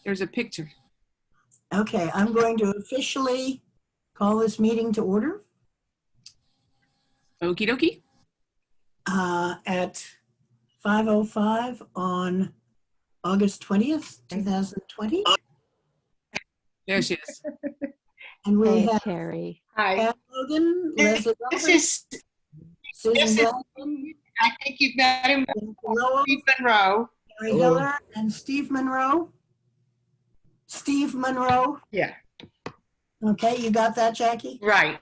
There's a picture. Okay, I'm going to officially call this meeting to order Okie dokie. at 5:05 on August 20th, 2020. There she is. And we Hey, have Terry. Hi. Pat Logan, Leslie This Roberts, is, Susan this is- Blackman, I think you've met him, Jennifer Lowell, Steve Monroe. Terry Hiller, and Steve Monroe. Steve Monroe. Yeah, Okay, you got that, Jackie? right.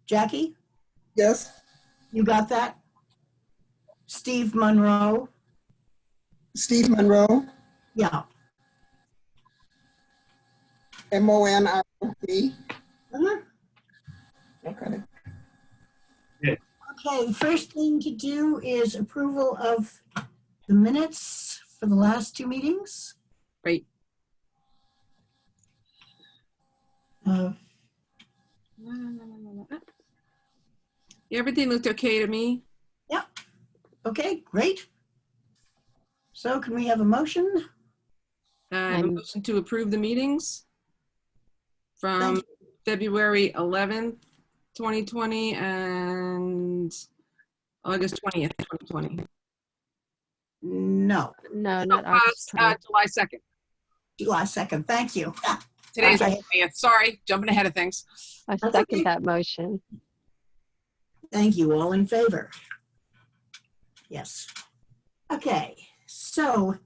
Jackie, Yes, you got that? Steve Monroe. Steve Monroe, Yeah. M-O-N-R-O-P. Mhm. Okay. Okay, the first thing to do is approval of the minutes for the last two meetings. Great. Everything looked okay to me. Okay, great. So can we have a motion? I have a motion to approve the meetings from Thank February 11th, 2020 and August 20th, 2020. No, No, not August 20th. July 2nd. July 2nd. Thank you. Today's the Okay. 20th. Sorry, jumping ahead of things. I That's second okay. that motion. Thank you. All in favor? Yes. Okay, so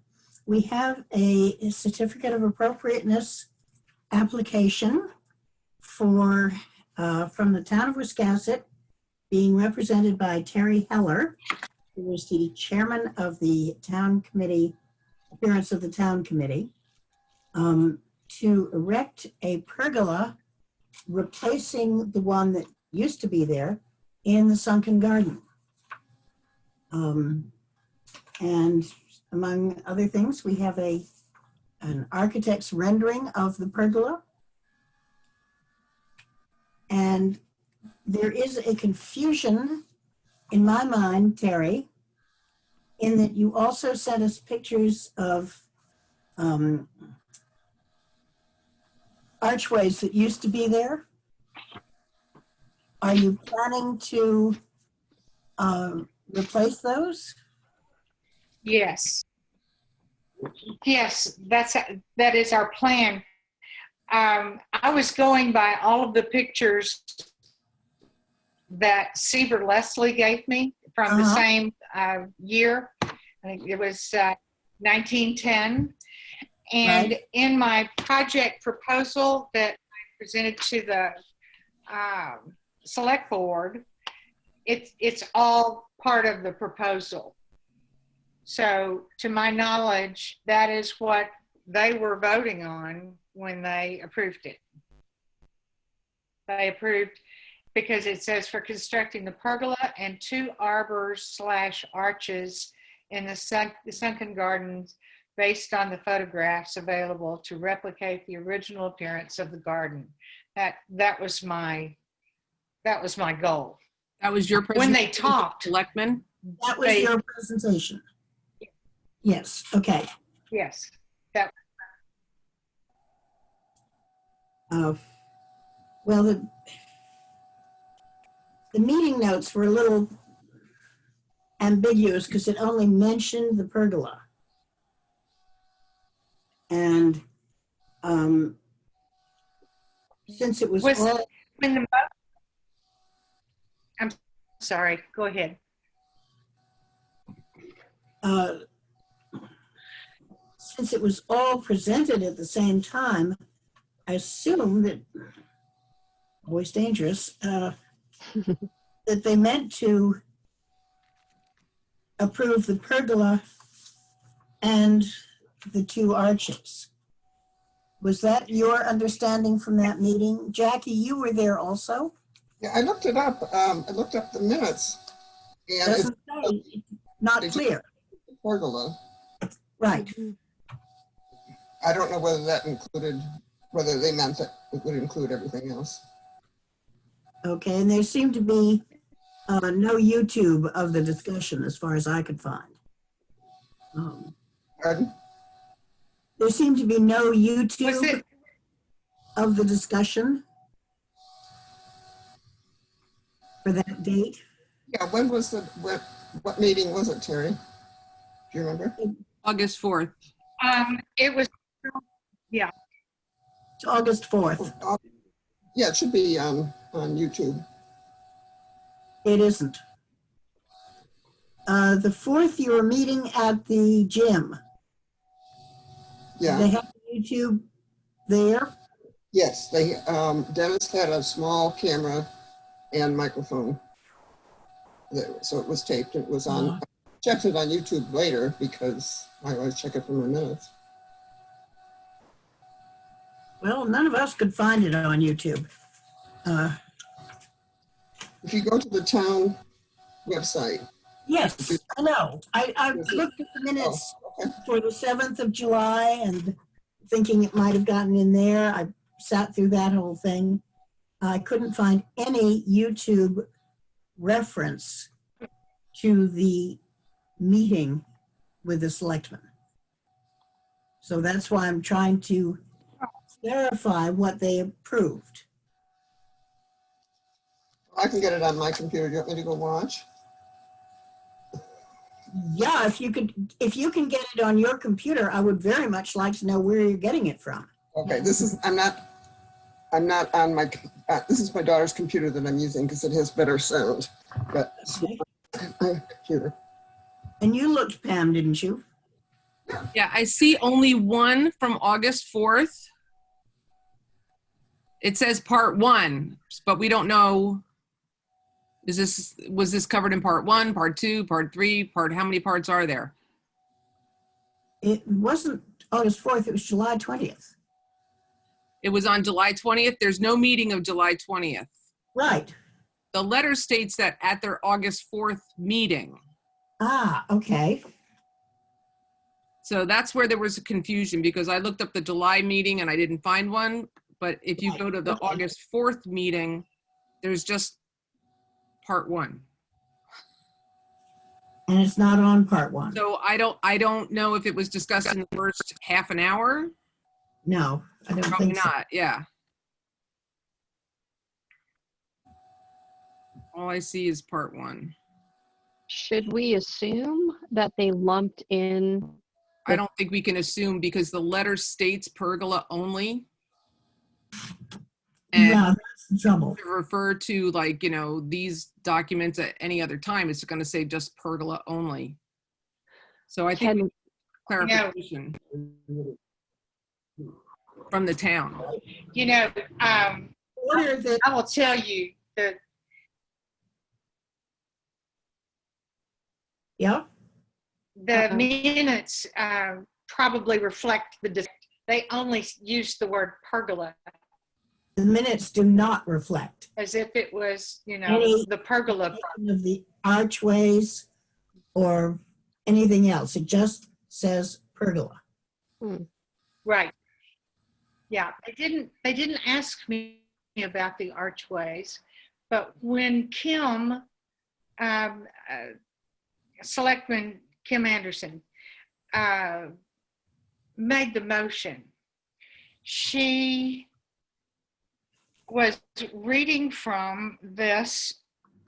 we have a certificate of appropriateness application for from the town of Wiscasset, being represented by Terry Heller, who is the chairman of the town committee, appearance of the town committee, to erect a pergola replacing the one that used to be there in the Sunken Garden. And among other things, we have an architect's rendering of the pergola. And there is a confusion in my mind, Terry, in that you also sent us pictures of archways that used to be there. Are you planning to replace those? Yes. Yes, that is our plan. I was going by all of the pictures that Seaver Leslie gave me from the same year. I think it was 1910. And Right. in my project proposal that I presented to the select board, it's all part of the proposal. So to my knowledge, that is what they were voting on when they approved it. They approved because it says for constructing the pergola and 2 arbors/arches in the Sunken Gardens based on the photographs available to replicate the original appearance of the garden. That was my goal. That was your When presentation. they talked, Selectmen. That was your presentation. Yes, okay. yes, Well, the meeting notes were a little ambiguous because it only mentioned the pergola. And since it was all, I'm sorry, go ahead. since it was all presented at the same time, I assume that, always dangerous, that they meant to approve the pergola and the 2 arches. Was that your understanding from that meeting? Jackie, you were there also? Yeah, I looked it up. I looked up the minutes. And it's Doesn't say, not clear. pergola. Right. I don't know whether that included, whether they meant that it would include everything else. Okay, and there seemed to be no YouTube of the discussion as far as I could find. Pardon? There seemed to be no Was YouTube it, of the discussion for that date. Yeah, when was what meeting was it, Terry? Do you remember? August 4th. it was, It's August 4th. Yeah, it should be on YouTube. It isn't. The 4th, you were meeting at the gym. Do they Yeah, have YouTube there? yes, they, Dennis had a small camera and microphone. So it was taped, it was on, Uh-huh. checked it on YouTube later because I always check it for my minutes. Well, none of us could find it on YouTube. If you go to the town website, Yes, I know. I looked at the minutes for the 7th of July and thinking it might have gotten in there. I sat through that whole thing. I couldn't find any YouTube reference to the meeting with the selectmen. So that's why I'm trying to verify what they approved. I can get it on my computer. Do you want me to go watch? Yeah, if you can get it on your computer, I would very much like to know where you're getting it from. Okay, I'm not on my, this is my daughter's computer that I'm using because it has better sound, but Okay. my computer. And you looked, Pam, didn't you? Yeah, I see only one from August 4th. It says part 1, but we don't know. Was this covered in part 1, part 2, part 3, how many parts are there? It wasn't August 4th, it was July 20th. It was on July 20th. There's no meeting of July 20th. Right. The letter states that at their August 4th meeting. Ah, okay. So that's where there was a confusion because I looked up the July meeting and I didn't find one. But if you go to the Okay. August 4th meeting, there's just part 1. And it's not on part 1. So I don't know if it was discussed in the first half an hour. No, I don't Probably think so. not, yeah. All I see is part 1. Should we assume that they lumped in? I don't think we can assume because the letter states pergola only. And Yeah, that's the trouble. to refer to like, these documents at any other time, it's going to say just pergola only. So I think Can, clarification from the town. Order that, I will tell you that yeah, the minutes probably reflect they only use the word pergola the minutes do not reflect as if it was, Any- the pergola. of the archways or anything else. It just says pergola. Right. Yeah, they didn't ask me about the archways, but when Selectman Kim Anderson made the motion, she was reading from this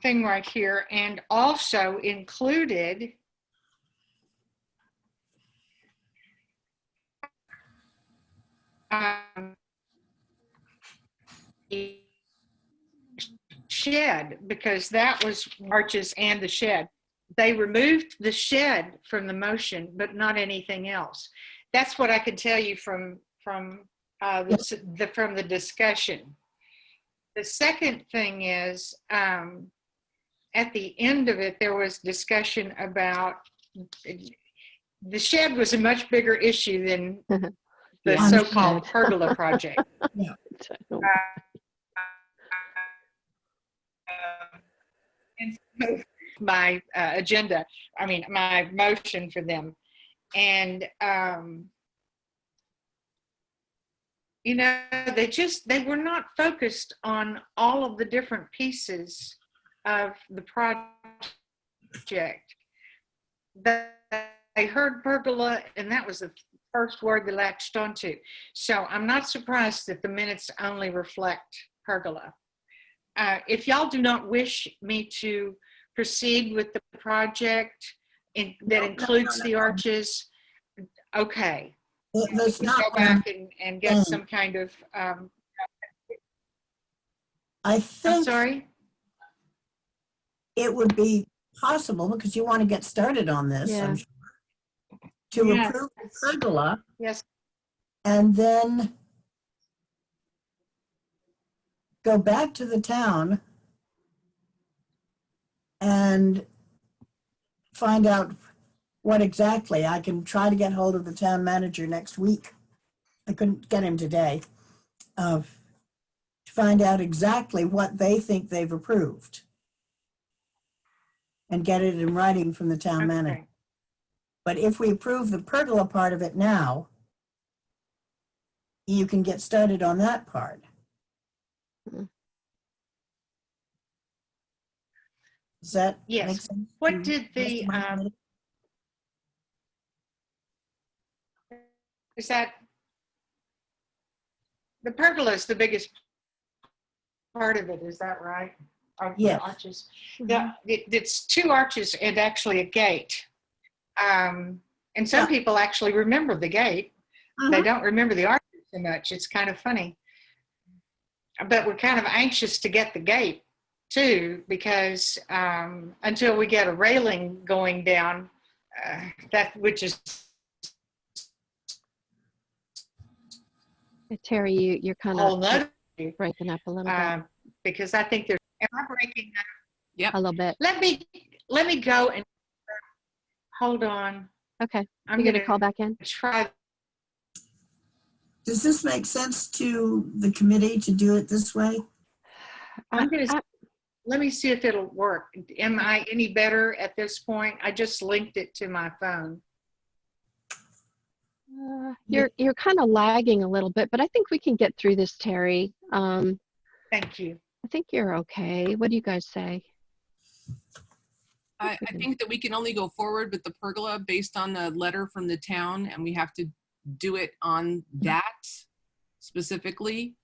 thing right here and also included shed, because that was arches and the shed. They removed the shed from the motion, but not anything else. That's what I could tell you from the discussion. The second thing is, at the end of it, there was discussion about the shed was a much bigger issue than the Yeah. so-called pergola project. And so my agenda, my motion for them. And, they were not focused on all of the different pieces of the project. They heard pergola, and that was first word they latched onto. So I'm not surprised that the minutes only reflect pergola. If y'all do not wish me to proceed with the project that includes the arches, okay. There's We not go what I'm back and get some kind of, I I'm think sorry? it would be possible, because you want to get started on this, Yeah. I'm sure, to Yes. approve the pergola Yes, and then go back to the town and find out what exactly. I can try to get hold of the town manager next week. I couldn't get him today. To find out exactly what they think they've approved and get it in writing from the town manager. okay. But if we approve the pergola part of it now, you can get started on that part. Mhm. Does that Yes. make sense? What to did the rest the, of my committee? is that, the pergola is the biggest part of it, is that right? Of the Yes. arches. Mhm. It's 2 arches and actually a gate. And some Yeah. people actually remember the gate. They Mhm. don't remember the arches so much. It's kind of funny. But we're kind of anxious to get the gate too, because until we get a railing going down, which is Terry, you're a kind whole of nother, breaking up a little bit. because I think there's, am I breaking up? Yep. A little bit. Let me go and hold on. Okay. I'm You're going gonna call back in? try. Does this make sense to the committee to do it this way? I'm going to I- let me see if it'll work. Am I any better at this point? I just linked it to my phone. You're kind of lagging a little bit, but I think we can get through this, Terry. Thank you. I think you're okay. What do you guys say? I think that we can only go forward with the pergola based on the letter from the town, and we have to do it on that specifically,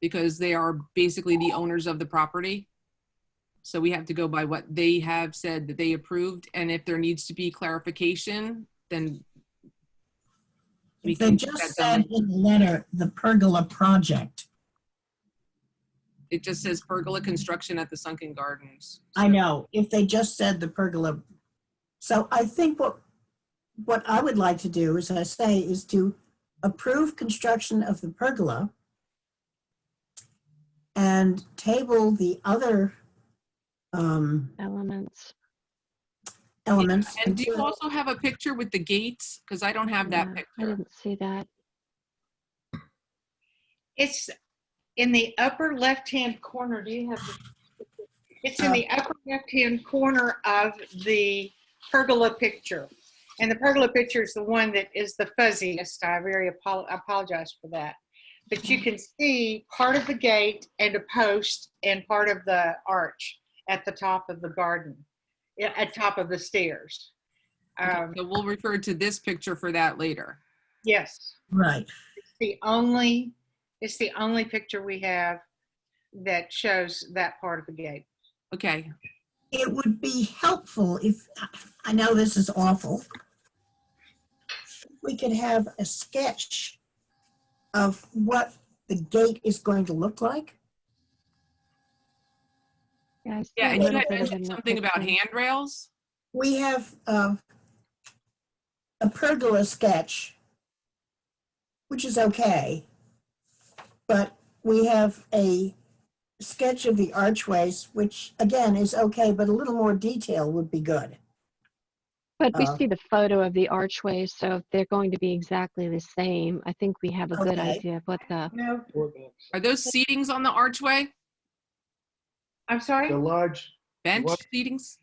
because they are basically the owners of the property. So we have to go by what they have said that they approved, and if there needs to be clarification, then we If they can get just that done. said in the letter, the pergola project, It just says pergola construction at the Sunken Gardens. I know, if they just said the pergola. So I think what I would like to do, as I say, is to approve construction of the pergola and table the other Elements. elements. And do you until- also have a picture with the gates? Because I don't have that Yeah, I picture. didn't see that. It's in the upper left-hand corner. Do you have it's in the upper left-hand corner of the pergola picture. And the pergola picture is the one that is the fuzziest. I apologize for that. But you can see part of the gate and a post and part of the arch at the top of the garden, at top of the stairs. Okay, so we'll refer to this picture for that later. Yes, Right. it's the only picture we have that shows that part of the gate. Okay, It would be helpful if, I know this is awful, if we could have a sketch of what the gate is going to look like. Yeah, I see yeah, a and you little had bit of it mentioned in that something about picture. handrails. We have a pergola sketch, which is okay, but we have a sketch of the archways, which again is okay, but a little more detail would be good. But we Uh, see the photo of the archways, so if they're going to be exactly the same, I think we have a good Okay. idea of what the, No, Are those seatings on the archway? I'm sorry? The large, Bench What? seatings?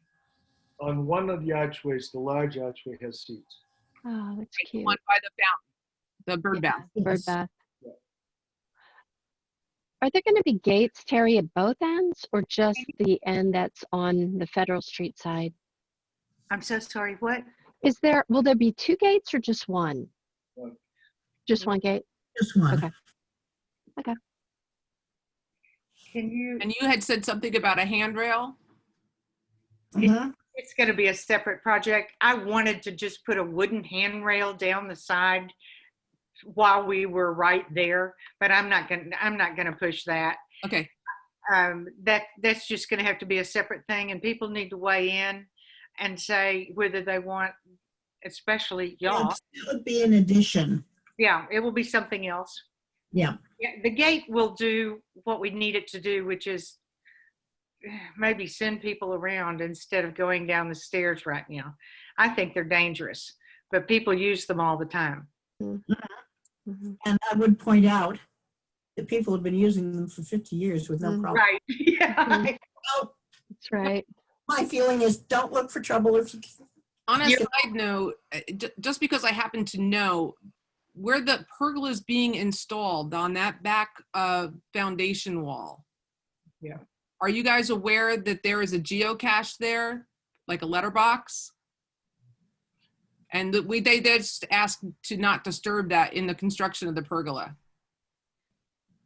on one of the archways, the large archway has seats. oh, that's Like the cute. one by the fountain, the bird Yeah, bath. the bird Yes. bath. Yeah. Are there going to be gates, Terry, at both ends or just the end that's on the Federal Street side? I'm so sorry. What? Will there be two gates or just one? Just one gate? Just one. Okay. Can you, And you had said something about a handrail? Mhm. it's going to be a separate project. I wanted to just put a wooden handrail down the side while we were right there, but I'm not going to push that. Okay, That's just going to have to be a separate thing, and people need to weigh in and say whether they want, especially y'all. That would be an addition. Yeah, it will be something else. Yeah. Yeah, the gate will do what we need it to do, which is maybe send people around instead of going down the stairs right now. I think they're dangerous, but people use them all the time. Mhm. And I would point out that people have been using them for 50 years with no Mm. problem. Right. Yeah. So That's right. my feeling is don't look for trouble if you can. on a Yeah. side note, just because I happen to know where the pergola is being installed on that back foundation wall. Yeah. Are you guys aware that there is a geocache there, like a letterbox? And that they just asked to not disturb that in the construction of the pergola.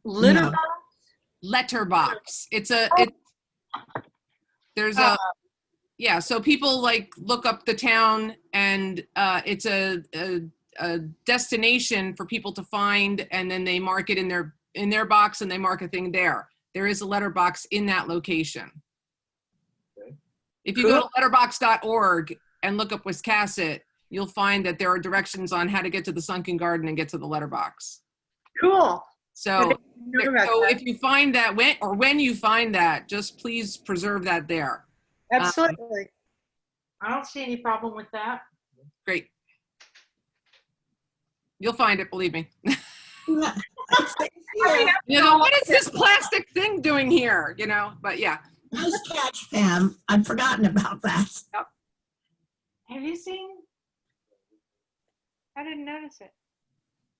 Litter No. box? Letterbox. There's Uh, a, yeah, so people like look up the town and it's a destination for people to find, and then they mark it in their box and they mark a thing there. There is a letterbox in that location. Okay. If you go to letterbox.org and look up Wiscasset, you'll find that there are directions on how to get to the Sunken Garden and get to the letterbox. Cool. So, Know about so that. if you find that, when you find that, just please preserve that there. Absolutely. I don't see any problem with that. Great. You'll find it, believe me. Yeah. You know, what is this plastic thing doing here? You know, but yeah. Nice catch, Pam. I'd forgotten about that. Have you seen? I didn't notice it.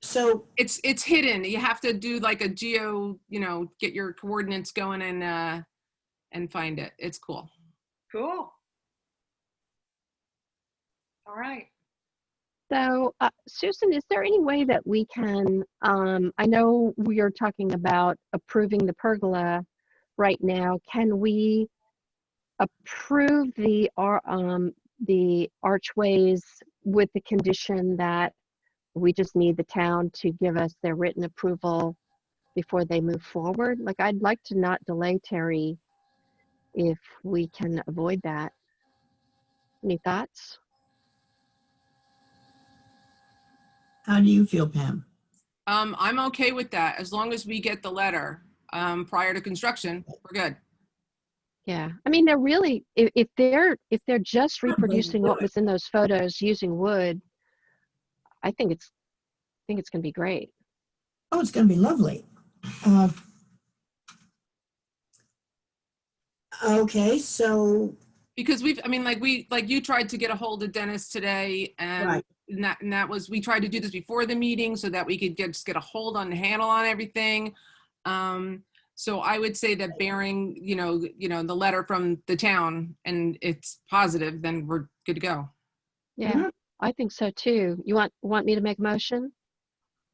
So It's hidden. You have to do like a geo, you know, get your coordinates going and find it. It's cool. Cool. All right. So, Susan, is there any way that we can, I know we are talking about approving the pergola right now. Can we approve the archways with the condition that we just need the town to give us their written approval before they move forward? Like, I'd like to not delay Terry if we can avoid that. Any thoughts? how do you feel, Pam? I'm okay with that as long as we get the letter prior to construction. We're good. Yeah, I mean, they're really, if they're just reproducing what was in those photos using wood, I think it's gonna be great. Oh, it's going to be lovely. Okay, so Because I mean, like you tried to get a hold of Dennis today, and Right. that was, we tried to do this before the meeting so that we could just get a hold on the handle on everything. So I would say that bearing, you know, the letter from the town and it's positive, then we're good to go. Yeah, Mhm. I think so too. You want me to make a motion?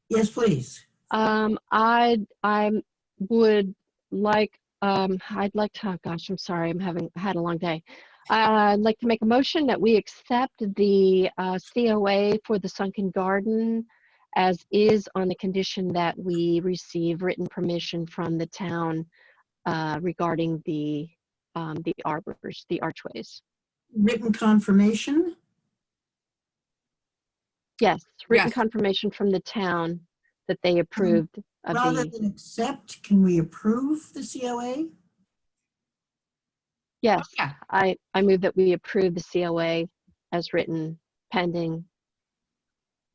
yes, please. I would like, I'd like to, oh gosh, I'm sorry, had a long day. I'd like to make a motion that we accept the COA for the Sunken Garden as is, on the condition that we receive written permission from the town regarding the arbors, the archways. Written confirmation. Yes, written Yes. confirmation from the town that they approved of Rather the, than accept, can we approve the COA? yes, Yeah. I move that we approve the COA as written pending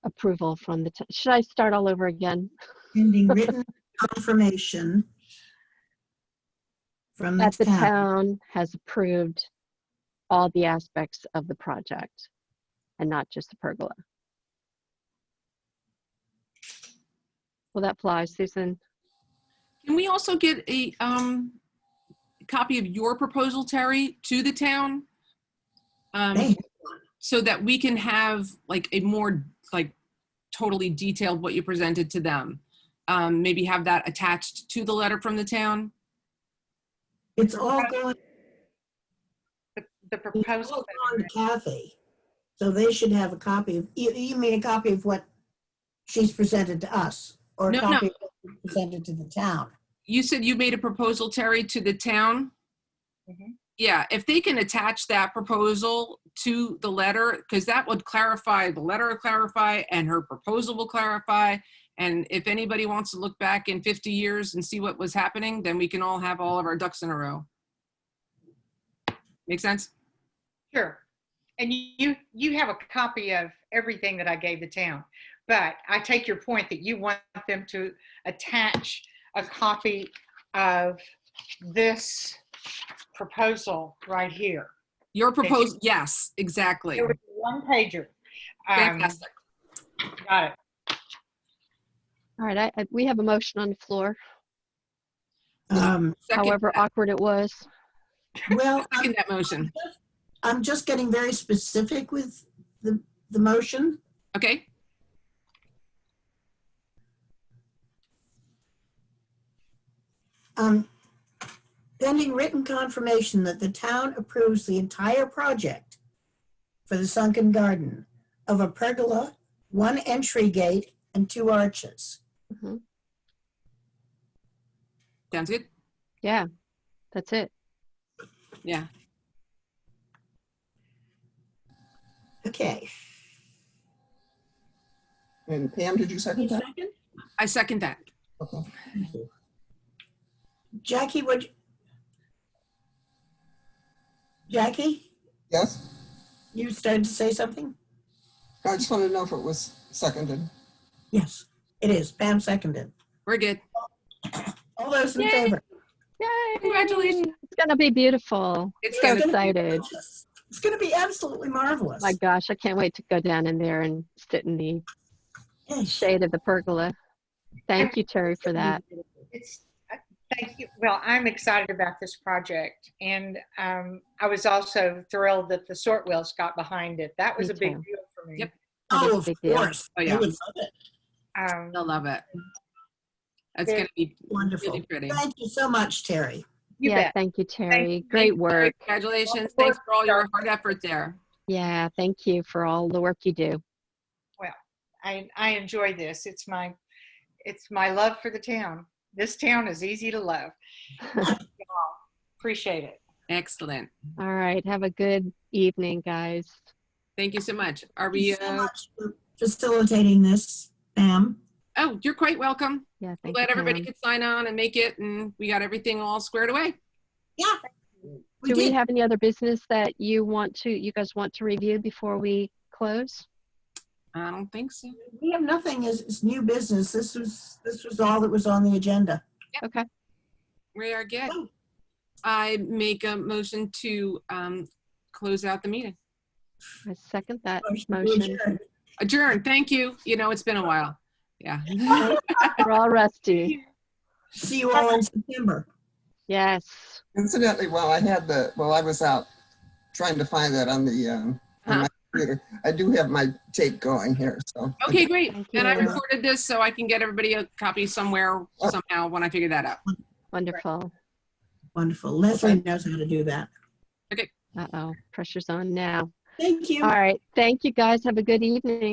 approval from the, should I start all over again? Pending written confirmation from the That the town. town has approved all the aspects of the project and not just the pergola. Will that fly, Susan? Can we also get a copy of your proposal, Terry, to the town? Hey, So that we can have like a more like totally detailed what you presented to them. Maybe have that attached to the letter from the town. It's all going, The it's proposal. all going to Kathy. So they should have a copy of, you mean a copy of what she's presented to us, or a No, copy of what she presented to the town? You said you made a proposal, Terry, to the town? Mhm. Yeah, if they can attach that proposal to the letter, because that would clarify, the letter will clarify, and her proposal will clarify. And if anybody wants to look back in 50 years and see what was happening, then we can all have all of our ducks in a row. Make sense? Sure. And you have a copy of everything that I gave the town, but I take your point that you want them to attach a copy of this proposal right here. Your proposal, yes, exactly. It was a one pager. Fantastic. Got it. All right, we have a motion on the floor, Second however that. awkward it was. Well, Second that motion. I'm just getting very specific with the motion. Okay, Pending written confirmation that the town approves the entire project for the Sunken Garden of a pergola, 1 entry gate, and 2 arches. Mhm. sounds good. Yeah, that's it. Yeah. Okay. And Pam, did you second that? I second that. Okay. Jackie, Jackie, Yes? you started to say something? I just wanted to know if it was seconded. Yes, it is. Pam seconded. We're good. All those in Yay. favor? Yay! Congratulations. It's gonna be beautiful. It's So gonna be excited. It's going to be absolutely marvelous. My gosh, I can't wait to go down in there and sit in the Yes. shade of the pergola. Thank you, Terry, for that. It's thank you. Well, I'm excited about this project, and I was also thrilled that the Sort Wheels got behind it. That was Me a big too. deal for me. Yep. That is Oh, a of big deal. course. Oh, They yeah. would love it. They'll love it. That's Very gonna be Wonderful. really pretty. Thank you so much, Terry. You Yeah, bet. thank you, Terry. Thank Great you, Terry. work. Congratulations. Well, Thanks for all your hard effort there. Yeah, thank you for all the work you do. Well, I enjoy this. It's my love for the town. This town is easy to love. Appreciate it. Excellent. All right, have a good evening, guys. Thank you so much. Are Thank you we, so much for facilitating this, Pam. oh, you're quite welcome. Yeah, thank Glad you, everybody Pam. could sign on and make it, and we got everything all squared away. Yeah. Do we did. have any other business that you guys want to review before we close? I don't think so. We have nothing as new business. This was all that was on the agenda. Okay, We are good. Oh. I make a motion to close out the meeting. I second that To motion. adjourn. Adjourn. Thank you. You know, it's been a while. Yeah. We're all rusty. See you all in September. Yes. Incidentally, while I was out trying to find that on the on my computer, I do have my tape going here. So Okay, great. Thank And I you. recorded this so I can get everybody a copy somewhere, somehow, when I figure that out. Wonderful. Wonderful. Leslie knows how to do that. Uh-oh, pressure's on now. Thank you. All right, thank you, guys. Have a good evening.